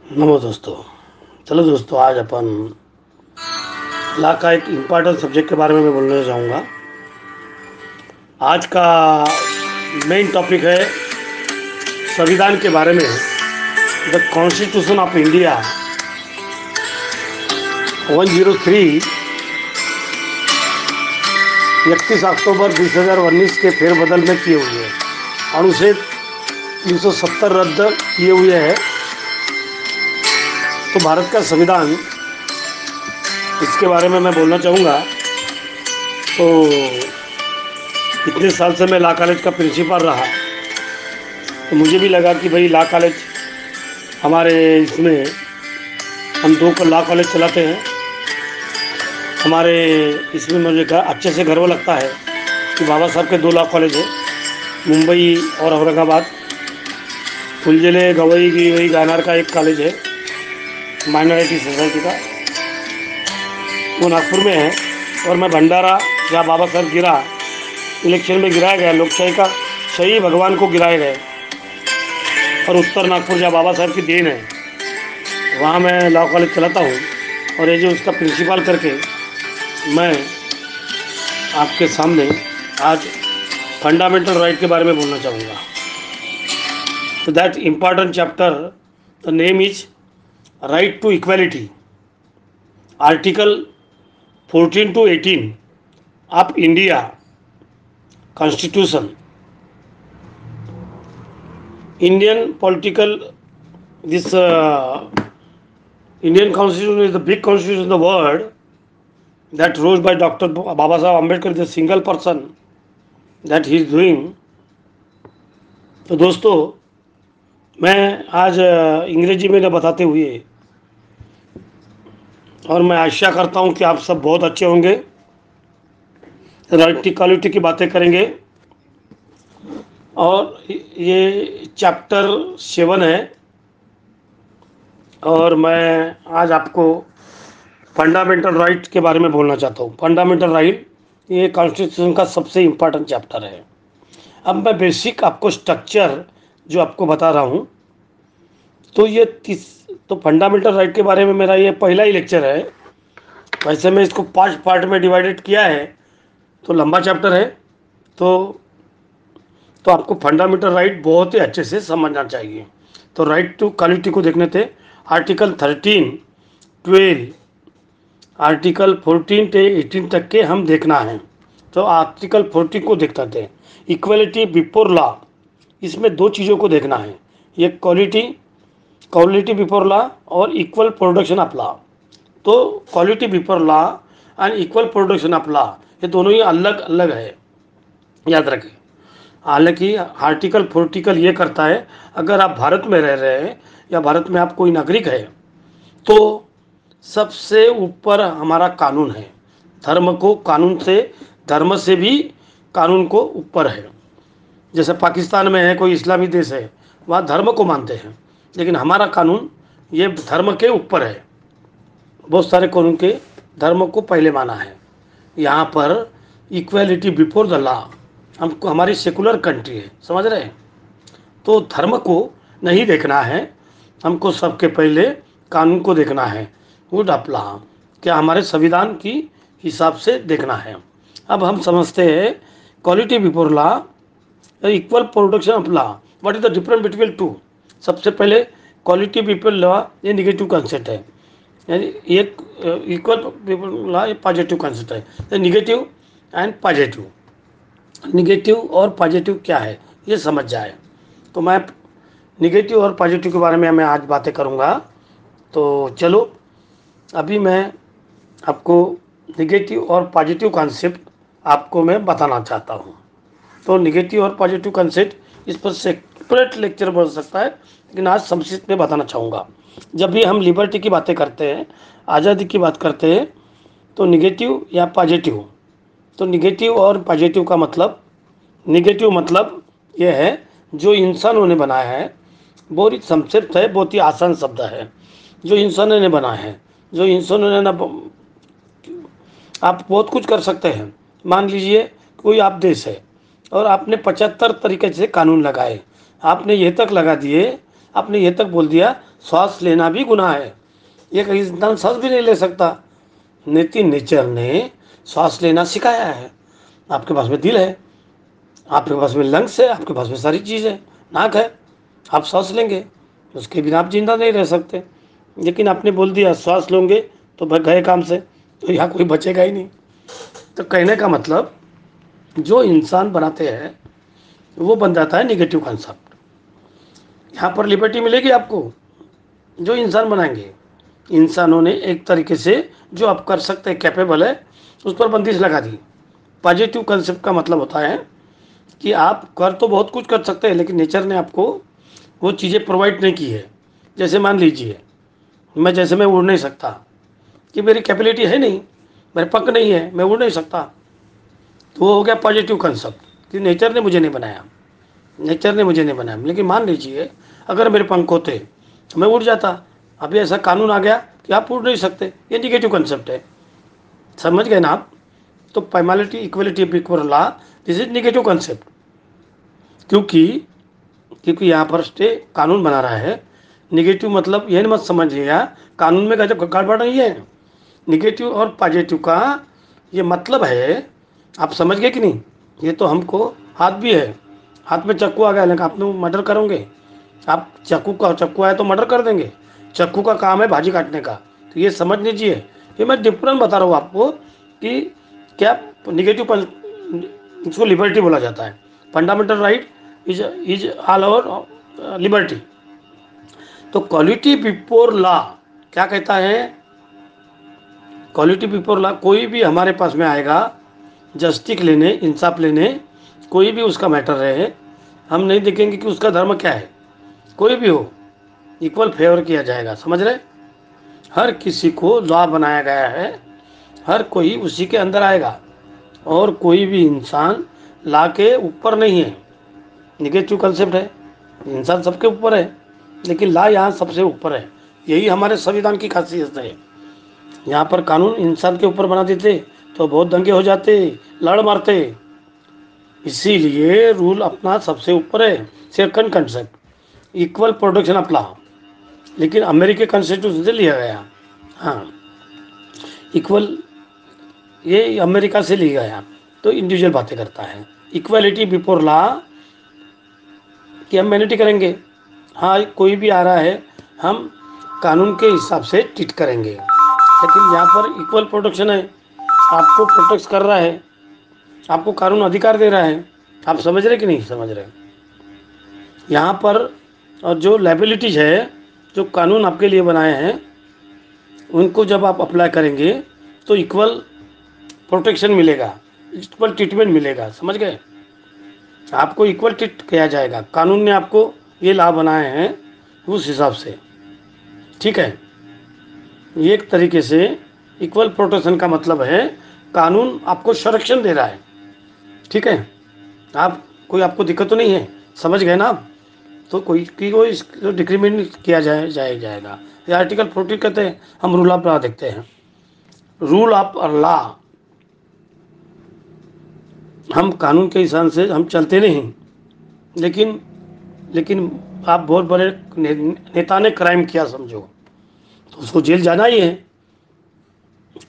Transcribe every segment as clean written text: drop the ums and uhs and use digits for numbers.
नमो दोस्तों। चलो दोस्तों, आज अपन लॉ का एक इम्पॉर्टेंट सब्जेक्ट के बारे में मैं बोलना चाहूँगा। आज का मेन टॉपिक है संविधान के बारे में। द कॉन्स्टिट्यूशन ऑफ इंडिया 103 31 अक्टूबर 2019 के फेरबदल में किए हुए हैं। अनुच्छेद 370 रद्द किए हुए हैं। तो भारत का संविधान, इसके बारे में मैं बोलना चाहूँगा। तो इतने साल से मैं लॉ कॉलेज का प्रिंसिपल रहा, तो मुझे भी लगा कि भाई लॉ कॉलेज हमारे इसमें हम दो लॉ कॉलेज चलाते हैं। हमारे इसमें मुझे अच्छे से गर्व लगता है कि बाबा साहब के दो लॉ कॉलेज है, मुंबई और औरंगाबाद। फुलझिले गवई की वही गानार का एक कॉलेज है माइनॉरिटी सोसाइटी का, वो नागपुर में है। और मैं भंडारा, जहाँ बाबा साहब गिरा, इलेक्शन में गिराया गया, लोकशाही का सही भगवान को गिराए गए, और उत्तर नागपुर जहाँ बाबा साहब की देन है, वहाँ मैं लॉ कॉलेज चलाता हूँ। और ये जो उसका प्रिंसिपल करके मैं आपके सामने आज फंडामेंटल राइट के बारे में बोलना चाहूँगा। तो that important chapter, the name is right to equality. Article 14 to 18 of India Constitution. Indian political, this Indian Constitution is the big constitution in the world that rose by Dr. Baba Saheb Ambedkar, the single person that he is doing. तो दोस्तों, मैं आज अंग्रेजी में न बताते हुए, और मैं आशा करता हूँ कि आप सब बहुत अच्छे होंगे, राइट इक्वालिटी की बातें करेंगे। और ये चैप्टर 7 है, और मैं आज आपको फंडामेंटल राइट के बारे में बोलना चाहता हूँ। फंडामेंटल राइट ये कॉन्स्टिट्यूशन का सबसे इम्पोर्टेंट चैप्टर है। अब मैं बेसिक आपको स्ट्रक्चर जो आपको बता रहा हूँ, तो फंडामेंटल राइट के बारे में मेरा ये पहला ही लेक्चर है। वैसे मैं इसको 5 पार्ट में डिवाइडेड किया है, तो लंबा चैप्टर है। तो आपको फंडामेंटल राइट बहुत ही अच्छे से समझना चाहिए। तो राइट टू इक्वालिटी को देखने थे आर्टिकल 13, 12, आर्टिकल 14 से 18 तक के हम देखना है। तो आर्टिकल 14 को देखते थे, इक्वालिटी बिफोर लॉ। इसमें दो चीज़ों को देखना है, ये क्वालिटी बिफोर लॉ और इक्वल प्रोडक्शन ऑफ लॉ। तो quality before law and equal production of law, ये दोनों ही अलग अलग है, याद रखें। हालांकि आर्टिकल 40 ये करता है, अगर आप भारत में रह रहे हैं या भारत में आप कोई नागरिक है, तो सबसे ऊपर हमारा कानून है। धर्म से भी कानून को ऊपर है। जैसे पाकिस्तान में है, कोई इस्लामी देश है, वहाँ धर्म को मानते हैं, लेकिन हमारा कानून ये धर्म के ऊपर है। बहुत सारे कानून के धर्म को पहले माना है। यहाँ पर इक्वालिटी बिफोर द लॉ, हमको, हमारी सेकुलर कंट्री है, समझ रहे हैं। तो धर्म को नहीं देखना है, हमको सबके पहले कानून को देखना है, वुड ऑफ लॉ, क्या हमारे संविधान की हिसाब से देखना है। अब हम समझते हैं quality before law, equal production of law, what is the difference between two. सबसे पहले क्वालिटी बिफोर लॉ ये निगेटिव कंसेप्ट है, यानी एक इक्वल बिफोर लॉ ये पॉजिटिव कंसेप्ट है। निगेटिव एंड पॉजिटिव, निगेटिव और पॉजिटिव क्या है ये समझ जाए। तो मैं निगेटिव और पॉजिटिव के बारे में मैं आज बातें करूँगा। तो चलो, अभी मैं आपको निगेटिव और पॉजिटिव कॉन्सेप्ट आपको मैं बताना चाहता हूँ। तो निगेटिव और पॉजिटिव कॉन्सेप्ट, इस पर सेपरेट लेक्चर बन सकता है, लेकिन आज संक्षिप्त में बताना चाहूँगा। जब भी हम लिबर्टी की बातें करते हैं, आज़ादी की बात करते हैं, तो निगेटिव या पॉजिटिव, तो निगेटिव और पॉजिटिव का मतलब, निगेटिव मतलब यह है जो इंसानों ने बनाया है। बहुत ही संक्षिप्त है, बहुत ही आसान शब्द है, जो इंसानों ने बनाया है। जो इंसानों ने ना, आप बहुत कुछ कर सकते हैं। मान लीजिए कोई आप देश है और आपने 75 तरीके से कानून लगाए, आपने ये तक लगा दिए, आपने ये तक बोल दिया श्वास लेना भी गुनाह है, ये कहीं इंसान सांस भी नहीं ले सकता। लेकिन नेचर ने श्वास लेना सिखाया है। आपके पास में दिल है, आपके पास में लंग्स है, आपके पास में सारी चीज़ है, नाक है, आप सांस लेंगे, उसके बिना आप जिंदा नहीं रह सकते। लेकिन आपने बोल दिया श्वास लोगे तो गए काम से, तो यहाँ कोई बचेगा ही नहीं। तो कहने का मतलब जो इंसान बनाते हैं वो बन जाता है निगेटिव कॉन्सेप्ट। यहाँ पर लिबर्टी मिलेगी आपको, जो इंसान बनाएंगे। इंसानों ने एक तरीके से जो आप कर सकते हैं, कैपेबल है, उस पर बंदिश लगा दी। पॉजिटिव कंसेप्ट का मतलब होता है कि आप कर तो बहुत कुछ कर सकते हैं, लेकिन नेचर ने आपको वो चीज़ें प्रोवाइड नहीं की है। जैसे मान लीजिए मैं उड़ नहीं सकता, कि मेरी कैपेबिलिटी है नहीं, मेरे पंख नहीं है, मैं उड़ नहीं सकता, तो वो हो गया पॉजिटिव कंसेप्ट कि नेचर ने मुझे नहीं बनाया, नेचर ने मुझे नहीं बनाया। लेकिन मान लीजिए अगर मेरे पंख होते तो मैं उड़ जाता। अभी ऐसा कानून आ गया कि आप उड़ नहीं सकते, ये निगेटिव कंसेप्ट है। समझ गए ना आप? तो primality equality equal law, this is negative concept. क्योंकि यहाँ पर स्टे कानून बना रहा है। निगेटिव मतलब यह मत समझिएगा कानून में गजब गड़बड़ नहीं है। निगेटिव और पॉजिटिव का ये मतलब है, आप समझ गए कि नहीं? ये तो हमको हाथ भी है, हाथ में चाकू आ गया, लेकिन आप लोग मर्डर करोगे? आप चाकू आया तो मर्डर कर देंगे? चाकू का काम है भाजी काटने का, तो ये समझ लीजिए। ये मैं डिफरेंट बता रहा हूँ आपको कि क्या निगेटिव, इसको लिबर्टी बोला जाता है। Fundamental right is all over liberty. तो क्वालिटी बिफोर लॉ क्या कहता है? क्वालिटी बिफोर लॉ, कोई भी हमारे पास में आएगा जस्टिस लेने, इंसाफ लेने, कोई भी उसका मैटर रहे, हम नहीं देखेंगे कि उसका धर्म क्या है, कोई भी हो, इक्वल फेवर किया जाएगा। समझ रहे? हर किसी को लॉ बनाया गया है, हर कोई उसी के अंदर आएगा, और कोई भी इंसान लॉ के ऊपर नहीं है। निगेटिव कंसेप्ट है, इंसान सबके ऊपर है, लेकिन लॉ यहाँ सबसे ऊपर है। यही हमारे संविधान की खासियत है। यहाँ पर कानून इंसान के ऊपर बना देते तो बहुत दंगे हो जाते, लड़ मारते। इसीलिए रूल अपना सबसे ऊपर है। Second concept equal protection of law, लेकिन अमेरिकी कॉन्स्टिट्यूशन से लिया गया। हाँ, इक्वल ये अमेरिका से लिया गया, तो इंडिविजुअल बातें करता है। इक्वलिटी बिफोर लॉ कि हम मैनिटी करेंगे, हाँ कोई भी आ रहा है हम कानून के हिसाब से ट्रीट करेंगे। लेकिन यहाँ पर इक्वल प्रोटेक्शन है, आपको प्रोटेक्ट कर रहा है, आपको कानून अधिकार दे रहा है। आप समझ रहे कि नहीं समझ रहे? यहाँ पर और जो लायबिलिटीज है, जो कानून आपके लिए बनाए हैं, उनको जब आप अप्लाई करेंगे तो इक्वल प्रोटेक्शन मिलेगा, इक्वल ट्रीटमेंट मिलेगा। समझ गए? आपको इक्वल ट्रीट किया जाएगा। कानून ने आपको ये लाभ बनाए हैं उस हिसाब से, ठीक है? ये एक तरीके से इक्वल प्रोटेक्शन का मतलब है कानून आपको संरक्षण दे रहा है, ठीक है? आप कोई आपको दिक्कत तो नहीं है, समझ गए ना आप? तो कोई इसको डिक्रीमेंट किया जाएगा। ये आर्टिकल 40 कहते हैं। हम रूल ऑफ लॉ देखते हैं। रूल ऑफ लॉ, हम कानून के हिसाब से हम चलते नहीं, लेकिन आप बहुत बड़े नेता ने क्राइम किया समझो, तो उसको जेल जाना ही है।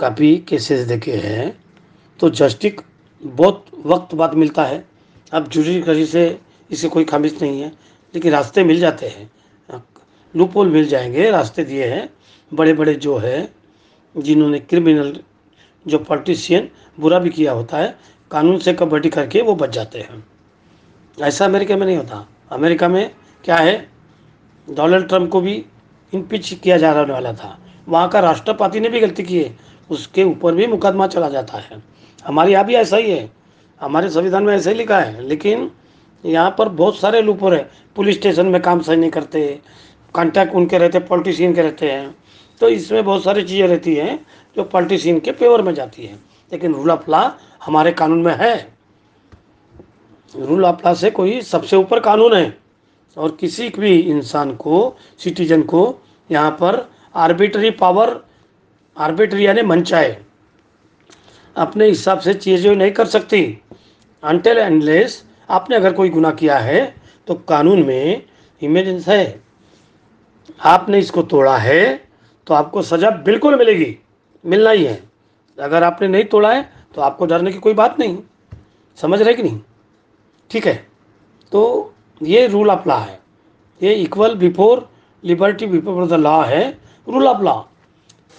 काफ़ी केसेस देखे हैं, तो जस्टिस बहुत वक्त बाद मिलता है। अब जुडिशरी से इसे कोई खामिश नहीं है, लेकिन रास्ते मिल जाते हैं, लूपहोल मिल जाएंगे। रास्ते दिए हैं बड़े बड़े जो है, जिन्होंने क्रिमिनल, जो पॉलिटिशियन बुरा भी किया होता है, कानून से कबड्डी करके वो बच जाते हैं। ऐसा अमेरिका में नहीं होता। अमेरिका में क्या है, डोनाल्ड ट्रंप को भी इम्पीच किया जाने वाला था, वहाँ का राष्ट्रपति ने भी गलती की है, उसके ऊपर भी मुकदमा चला जाता है। हमारे यहाँ भी ऐसा ही है, हमारे संविधान में ऐसा ही लिखा है। लेकिन यहाँ पर बहुत सारे लूपहोल है। पुलिस स्टेशन में काम सही नहीं करते, कॉन्टैक्ट उनके रहते, पॉलिटिशियन के रहते हैं, तो इसमें बहुत सारी चीज़ें रहती हैं जो पॉलिटिशियन के फेवर में जाती है। लेकिन रूल ऑफ लॉ हमारे कानून में है। रूल ऑफ लॉ से कोई सबसे ऊपर कानून है, और किसी भी इंसान को, सिटीजन को यहाँ पर आर्बिट्री पावर, आर्बिट्री यानी मनचाहे अपने हिसाब से चीज़ें नहीं कर सकती। अनटिल अनलेस आपने अगर कोई गुनाह किया है तो कानून में इमेजेंस है, आपने इसको तोड़ा है तो आपको सज़ा बिल्कुल मिलेगी, मिलना ही है। अगर आपने नहीं तोड़ा है तो आपको डरने की कोई बात नहीं। समझ रहे कि नहीं? ठीक है, तो ये रूल ऑफ लॉ है, ये equal before liberty before the law है, रूल ऑफ लॉ।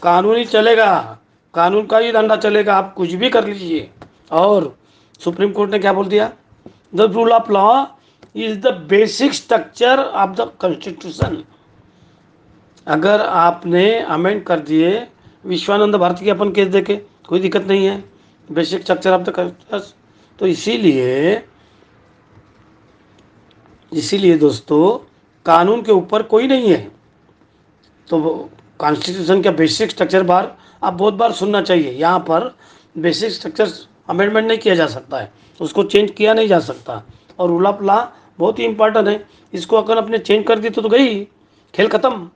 कानूनी चलेगा, कानून का ही डंडा चलेगा, आप कुछ भी कर लीजिए। और सुप्रीम कोर्ट ने क्या बोल दिया? The rule of law is the basic structure of the constitution. अगर आपने अमेंड कर दिए, विश्वानंद भारती के अपन केस देखे, कोई दिक्कत नहीं है, basic structure of the constitution. तो इसीलिए दोस्तों, कानून के ऊपर कोई नहीं है। तो कॉन्स्टिट्यूशन का बेसिक स्ट्रक्चर बार आप बहुत बार सुनना चाहिए। यहाँ पर बेसिक स्ट्रक्चर अमेंडमेंट नहीं किया जा सकता है, उसको चेंज किया नहीं जा सकता। और रूल ऑफ लॉ बहुत ही इंपॉर्टेंट है, इसको अगर अपने चेंज कर दी तो गई, खेल ख़त्म।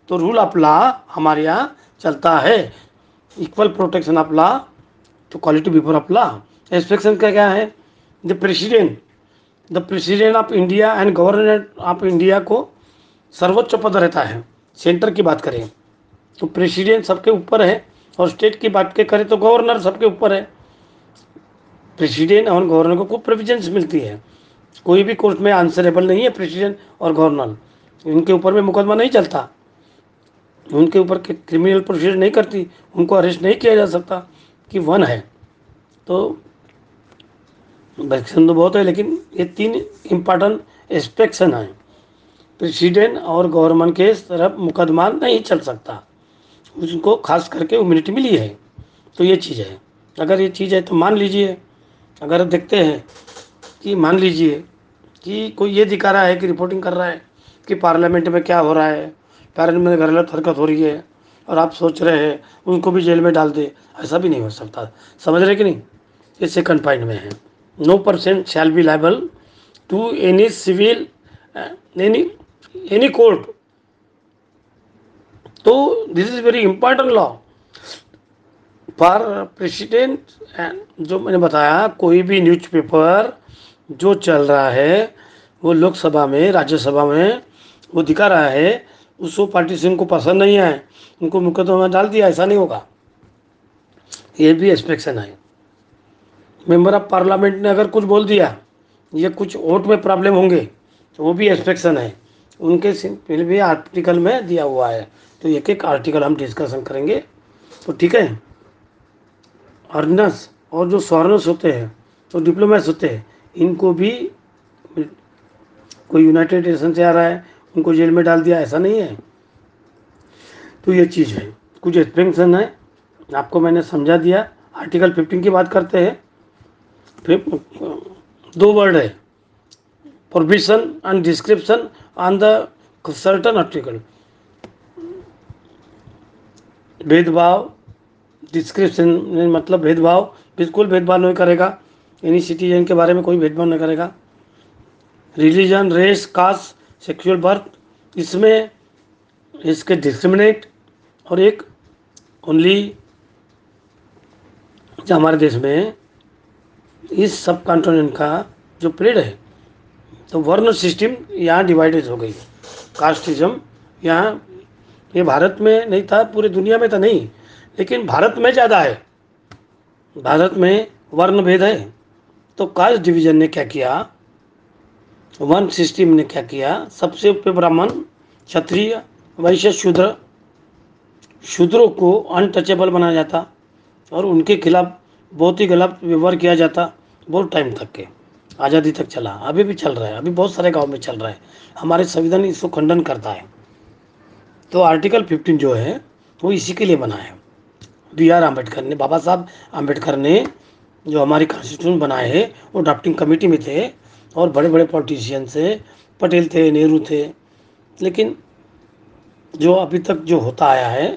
तो रूल ऑफ लॉ हमारे यहाँ चलता है, इक्वल प्रोटेक्शन ऑफ लॉ तो quality before of law. Expectation का क्या है? The president of India and governor of India को सर्वोच्च पद रहता है। सेंटर की बात करें तो प्रेसिडेंट सबके ऊपर है, और स्टेट की बात करें तो गवर्नर सबके ऊपर है। प्रेसिडेंट और गवर्नर को खूब प्रोविजंस मिलती है, कोई भी कोर्ट में आंसरेबल नहीं है प्रेसिडेंट और गवर्नर, इनके ऊपर में मुकदमा नहीं चलता, उनके ऊपर क्रिमिनल प्रोसीजर नहीं करती, उनको अरेस्ट नहीं किया जा सकता कि वन है। तो वैक्सीन तो बहुत है, लेकिन ये 3 इम्पॉर्टेंट एस्पेक्शन हैं। प्रेसिडेंट और गवर्नमेंट के तरफ मुकदमा नहीं चल सकता, उसको खास करके इम्यूनिटी मिली है। तो ये चीज़ है, अगर ये चीज़ है तो मान लीजिए, अगर देखते हैं कि मान लीजिए कि कोई ये दिखा रहा है कि रिपोर्टिंग कर रहा है कि पार्लियामेंट में क्या हो रहा है, पार्लियामेंट में गलत हरकत हो रही है, और आप सोच रहे हैं उनको भी जेल में डाल दे, ऐसा भी नहीं हो सकता। समझ रहे कि नहीं? ये सेकंड पॉइंट में है, no person shall be liable to any civil any court. तो this is very important law for president. जो मैंने बताया, कोई भी न्यूज़पेपर जो चल रहा है वो लोकसभा में, राज्यसभा में वो दिखा रहा है, उसको पार्टीशन को पसंद नहीं है, उनको मुकदमा में डाल दिया, ऐसा नहीं होगा। ये भी एक्सपेक्शन है। मेंबर ऑफ पार्लियामेंट ने अगर कुछ बोल दिया, ये कुछ वोट में प्रॉब्लम होंगे, तो वो भी एक्सपेक्शन है, उनके फिर भी आर्टिकल में दिया हुआ है। तो एक एक आर्टिकल हम डिस्कशन करेंगे, तो ठीक है। ऑर्डिनेंस और जो सॉर्नर्स होते हैं, जो डिप्लोमेट्स होते हैं, इनको भी कोई यूनाइटेड नेशन से आ रहा है, उनको जेल में डाल दिया, ऐसा नहीं है। तो ये चीज़ है, कुछ एक्सपेक्शन है, आपको मैंने समझा दिया। आर्टिकल 15 की बात करते हैं। फिर 2 वर्ड है, provision and description on the certain article. भेदभाव, डिस्क्रिप्शन मतलब भेदभाव, बिल्कुल भेदभाव नहीं करेगा, एनी सिटीजन के बारे में कोई भेदभाव नहीं करेगा। Religion, race, caste, sexual birth, इसमें इसके डिस्क्रिमिनेट। और एक ओनली हमारे देश में इस सब कॉन्टिनेंट का जो पीरियड है, तो वर्ण सिस्टम यहाँ डिवाइडेड हो गई, कास्टिज्म यहाँ, ये भारत में नहीं था, पूरी दुनिया में तो नहीं, लेकिन भारत में ज़्यादा है। भारत में वर्ण भेद है। तो कास्ट डिवीजन ने क्या किया, वर्ण सिस्टम ने क्या किया, सबसे ऊपर ब्राह्मण, क्षत्रिय, वैश्य, शूद्र, शूद्रों को अनटचेबल बनाया जाता और उनके खिलाफ बहुत ही गलत व्यवहार किया जाता, बहुत टाइम तक के, आज़ादी तक चला, अभी भी चल रहा है, अभी बहुत सारे गांव में चल रहा है। हमारे संविधान इसको खंडन करता है। तो आर्टिकल 15 जो है वो इसी के लिए बना है। BR अम्बेडकर ने, बाबा साहब अम्बेडकर ने जो हमारी कॉन्स्टिट्यूशन बनाए हैं, वो ड्राफ्टिंग कमेटी में थे, और बड़े बड़े पॉलिटिशियन थे, पटेल थे, नेहरू थे। लेकिन जो अभी तक जो होता आया है,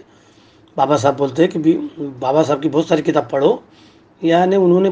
बाबा साहब बोलते हैं कि बाबा साहब की बहुत सारी किताब पढ़ो, यानी उन्होंने